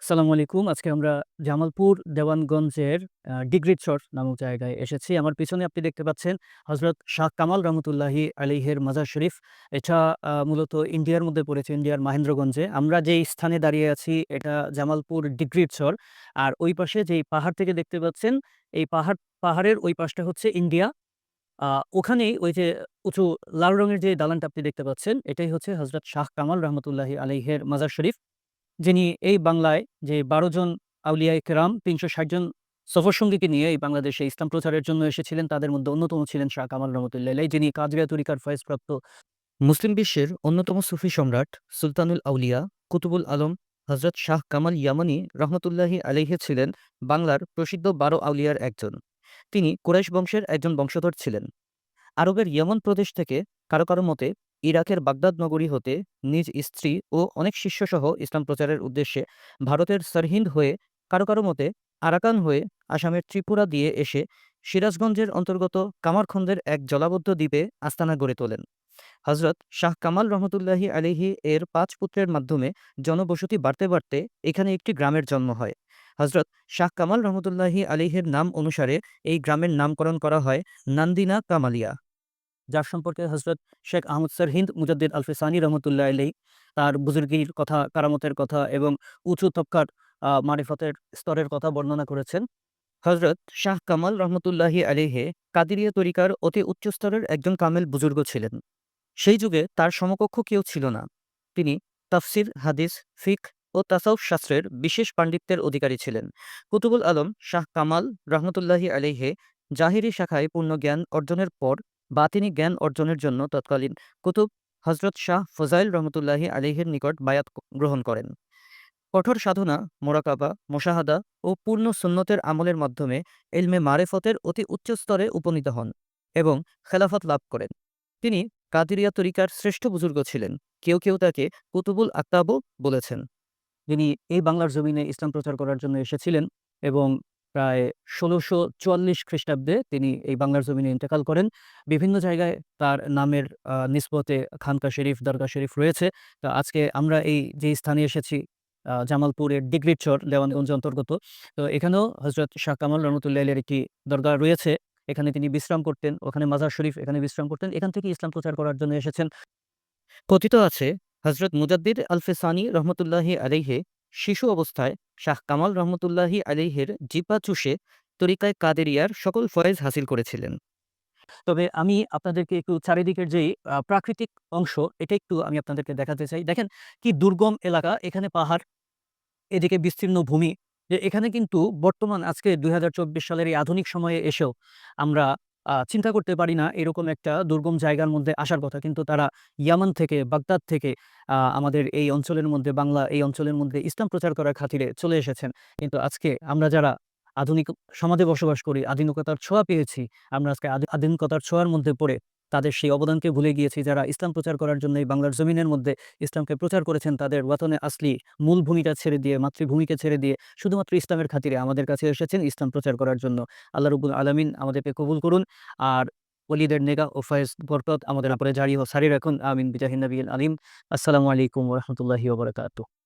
আসসালামু আলাইকুম। আজকে আমরা জামালপুর দেওয়ানগঞ্জের ডিগ্রিচর নামক জায়গায় এসেছি। আমার পিছনে আপনি দেখতে পাচ্ছেন হযরত শাহ কামাল রহমতুল্লাহি আলাইহির মাজার শরীফ। এটা মূলত ইন্ডিয়ার মধ্যে পড়েছে, ইন্ডিয়ার মাহেন্দ্রগঞ্জে। আমরা যেই স্থানে দাঁড়িয়ে আছি এটা জামালপুর ডিগ্রিচর। আর ওই পাশে যেই পাহাড় থেকে দেখতে পাচ্ছেন, এই পাহাড়ের ওই পাশটা হচ্ছে ইন্ডিয়া। আ ওখানেই ওই যে উঁচু লাল রঙের যে দালানটা আপনি দেখতে পাচ্ছেন, এটাই হচ্ছে হযরত শাহ কামাল রহমতুল্লাহি আলাইহির মাজার শরীফ। যিনি এই বাংলায় যে ১২ জন আউলিয়ায়ে কেরাম ৩৬০ জন সফরসঙ্গীকে নিয়ে এই বাংলাদেশে ইসলাম প্রচারের জন্য এসেছিলেন, তাদের মধ্যে অন্যতম ছিলেন শাহ কামাল রহমতুল্লাহ আলাইহ, যিনি কাদরিয়া তরিকার ফয়েজপ্রাপ্ত মুসলিম বিশ্বের অন্যতম সুফি সম্রাট সুলতানুল আউলিয়া কুতুবুল আলম হযরত শাহ কামাল ইয়ামানী রহমতুল্লাহি আলাইহি ছিলেন বাংলার প্রসিদ্ধ ১২ আউলিয়ার একজন। তিনি কুরাইশ বংশের একজন বংশধর ছিলেন। আরবের ইয়মন প্রদেশ থেকে কারো কারো মতে ইরাকের বাগদাদ নগরী হতে নিজ স্ত্রী ও অনেক শিষ্যসহ ইসলাম প্রচারের উদ্দেশ্যে ভারতের সরহিন্দ হয়ে, কারো কারো মতে আরাকান হয়ে আসামের ত্রিপুরা দিয়ে এসে সিরাজগঞ্জের অন্তর্গত কামারখন্দের এক জলাবদ্ধ দ্বীপে আস্তানা গড়ে তোলেন। হজরত শাহ কামাল রহমতুল্লাহি আলিহি এর ৫ পুত্রের মাধ্যমে জনবসতি বাড়তে বাড়তে এখানে একটি গ্রামের জন্ম হয়। হজরত শাহ কামাল রহমতুল্লাহি আলিহের নাম অনুসারে এই গ্রামের নামকরণ করা হয় নান্দিনা কামালিয়া, যার সম্পর্কে হজরত শেখ আহমদ সরহিন্দ মুজাদ্দিদ আল-ফিসানি রহমতুল্লাহ আলাইহি তার বুজুর্গির কথা, কারামতের কথা এবং উঁচু তবকার মারিফতের স্তরের কথা বর্ণনা করেছেন। হজরত শাহ কামাল রহমতুল্লাহি আলাইহি কাদিরিয়া তরিকার অতি উচ্চ স্তরের একজন কামেল বুজুর্গ ছিলেন। সেই যুগে তার সমকক্ষ কেউ ছিল না। তিনি তাফসির, হাদিস, ফিকহ ও তাসাউফ শাস্ত্রের বিশেষ পাণ্ডিত্যের অধিকারী ছিলেন। কুতুবুল আলম শাহ কামাল রহমতুল্লাহি আলাইহি জাহিরি শাখায় পূর্ণ জ্ঞান অর্জনের পর বাতিনি জ্ঞান অর্জনের জন্য তৎকালীন কুতুব হজরত শাহ ফজাইল রহমতুল্লাহি আলাইহির নিকট বায়াত গ্রহণ করেন। কঠোর সাধনা, মোরাকাবা, মোশাহাদা ও পূর্ণ সুন্নতের আমলের মাধ্যমে ইলমে মারেফতের অতি উচ্চ স্তরে উপনীত হন এবং খেলাফত লাভ করেন। তিনি কাদিরিয়া তরিকার শ্রেষ্ঠ বুজুর্গ ছিলেন। কেউ কেউ তাকে কুতুবুল আকতাবও বলেছেন। তিনি এই বাংলার জমিনে ইসলাম প্রচার করার জন্য এসেছিলেন এবং প্রায় ১৬৪৪ খ্রিস্টাব্দে তিনি এই বাংলার জমিনে ইন্তেকাল করেন। বিভিন্ন জায়গায় তার নামের নিসবতে খানকা শরীফ, দরগা শরীফ রয়েছে। তো আজকে আমরা এই যে স্থানে এসেছি জামালপুরের ডিগ্রিচর দেওয়ানগঞ্জ অন্তর্গত। তো এখানেও হযরত শাহ কামাল রহমতুল্লাহ আলাইহির একটি দরগা রয়েছে। এখানে তিনি বিশ্রাম করতেন। ওখানে মাজার শরীফ, এখানে বিশ্রাম করতেন। এখান থেকে ইসলাম প্রচার করার জন্য এসেছেন। কথিত আছে হজরত মুজাদ্দিদ আল-ফিসানি রহমতুল্লাহি আলাইহি শিশু অবস্থায় শাহ কামাল রহমতুল্লাহি আলাইহির জিহ্বা চুষে তরিকায়ে কাদেরিয়ার সকল ফয়েজ হাসিল করেছিলেন। তবে আমি আপনাদেরকে একটু চারিদিকের যেই প্রাকৃতিক অংশ, এটা একটু আমি আপনাদেরকে দেখাতে চাই। দেখেন কি দুর্গম এলাকা, এখানে পাহাড়, এদিকে বিস্তীর্ণ ভূমি। যে এখানে কিন্তু বর্তমান আজকে ২০২৪ সালের এই আধুনিক সময়ে এসেও আমরা চিন্তা করতে পারি না এরকম একটা দুর্গম জায়গার মধ্যে আসার কথা। কিন্তু তারা ইয়ামান থেকে, বাগদাদ থেকে আমাদের এই অঞ্চলের মধ্যে, বাংলা এই অঞ্চলের মধ্যে ইসলাম প্রচার করার খাতিরে চলে এসেছেন। কিন্তু আজকে আমরা যারা আধুনিক সমাজে বসবাস করি, আধুনিকতার ছোঁয়া পেয়েছি, আমরা আজকে আধুনিকতার ছোঁয়ার মধ্যে পড়ে তাদের সেই অবদানকে ভুলে গিয়েছি। যারা ইসলাম প্রচার করার জন্য এই বাংলার জমিনের মধ্যে ইসলামকে প্রচার করেছেন, তাদের ওয়াতনে আসলি মূল ভূমিটা ছেড়ে দিয়ে, মাতৃভূমিকে ছেড়ে দিয়ে শুধুমাত্র ইসলামের খাতিরে আমাদের কাছে এসেছেন ইসলাম প্রচার করার জন্য। আল্লাহ রাব্বুল আলামিন আমাদেরকে কবুল করুন। আর ওলিদের নেগা ও ফয়েজ বরকত আমাদের উপরে জারি ও সারি রাখুন। আমিন বিজাহিন নবিয়্যিল আলিম। আসসালামু আলাইকুম ওয়া রাহমাতুল্লাহি ওয়া বারাকাতুহু।